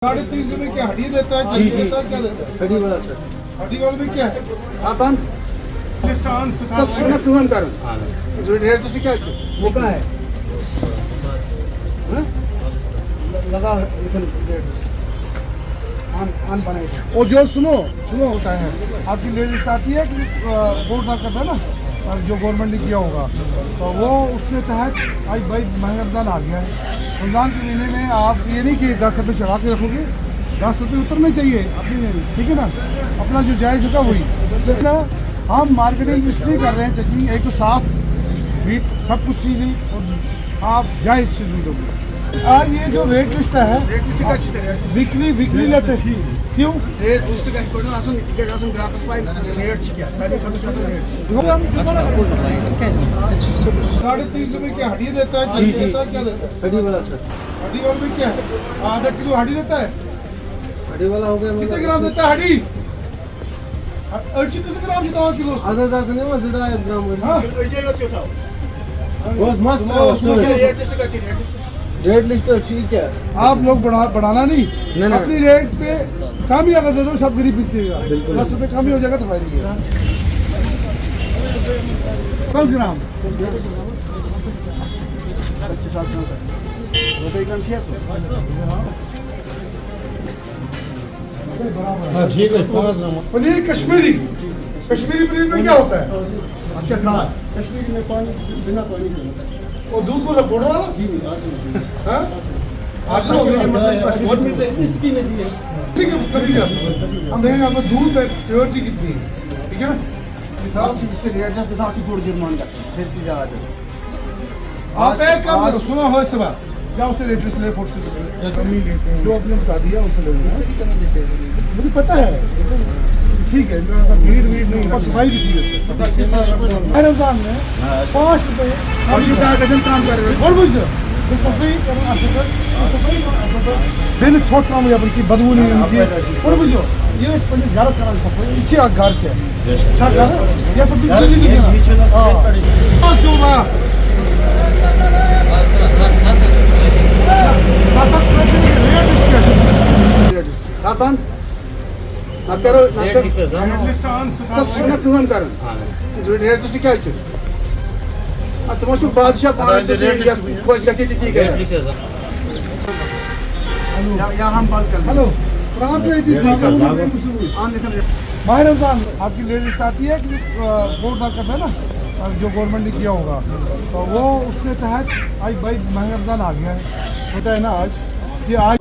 350 में क्या हड्डी देता है, चर्बी देता है, क्या देता है? हड्डी वाला सर। हड्डी वाले में क्या है? अपन सब सुना क्यों कर जो रेट से क्या वो कहाँ है? हाँ? लगा इधर रेट आन बनाए और जो सुनो होता है आपकी लेडीज आती है कि वोट ना करता है ना, और जो गवर्नमेंट ने किया होगा तो वो उसके तहत आज भाई महंगा रमजान आ गया है। रमजान के महीने में आप ये नहीं कि 10 रुपये चढ़ा के रखोगे, 10 रुपये उतरने चाहिए अपनी, ठीक है ना, अपना जो जायज़ होगा वही ना। हम मार्केटिंग इसलिए कर रहे हैं चटनी, एक तो साफ मीट सब कुछ चीज़ और आप जायज़ चीज़ नहीं दोगे। आज ये जो रेट लिस्ट है वीकली लेते हैं, क्यों रेट लिस्ट का कोण असून ग्राहक पाय रेट क्या पहले खर्च का रेट 350 में क्या हड्डी देता है, चर्बी देता है, क्या देता है? हड्डी वाला सर। हड्डी वाले में क्या है? आधा किलो हड्डी देता है। हड्डी वाला हो गया कितने ग्राम देता है हड्डी? 800 ग्राम जितना किलो आधा जात नहीं मग जरा 1 ग्राम हाँ बहुत मस्त रेट लिस्ट तो ठीक है। आप लोग बढ़ाना नहीं, अपनी रेट पे कम ही अगर दे दो सब गरीब पीछेगा, 10 रुपये कम ही हो जाएगा तो फायदा ही है। 10 ग्राम 25 ठीक है। पनीर कश्मीरी पनीर में क्या होता है? कश्मीरी में पानी बिना पानी के होता है और दूध को सब वाला हाँ? इसकी में दी है। हम देखेंगे आपको दूध में प्योरिटी कितनी है, ठीक है ना। हिसाब से जिससे रेट जस्ट था अच्छी गुड़ जुर्मान का देसी जगह दे आप एक काम करो, सुना हो इस बार जाओ उसे रेट लिस्ट ले, फोटो से जो आपने बता दिया उसे ले, मुझे पता है, ठीक है, भीड़ नहीं और सफाई भी ठीक है। रमजान में 5 रुपये और ये काम कर रहे और बुझ सफाई दिन छोट काम या बल्कि बदबू नहीं उनकी और बुझो ये पंडित घर करा सफाई नीचे आ घर से अच्छा घर या पर बिजली नहीं है हां बस क्यों बा सात से रेट इसका अपन ना करो सब सुना क्यों कर जो रेट से क्या है आज तुम बादशाह पानी या खोज कैसे दी गई या हम बात कर हेलो प्रांत से माह रमजान आपकी लेडीज आती है कि वोट ना करता है ना, और जो गवर्नमेंट ने किया होगा तो वो उसके तहत आज भाई महंगा रमजान आ गया है, होता है ना आज कि आज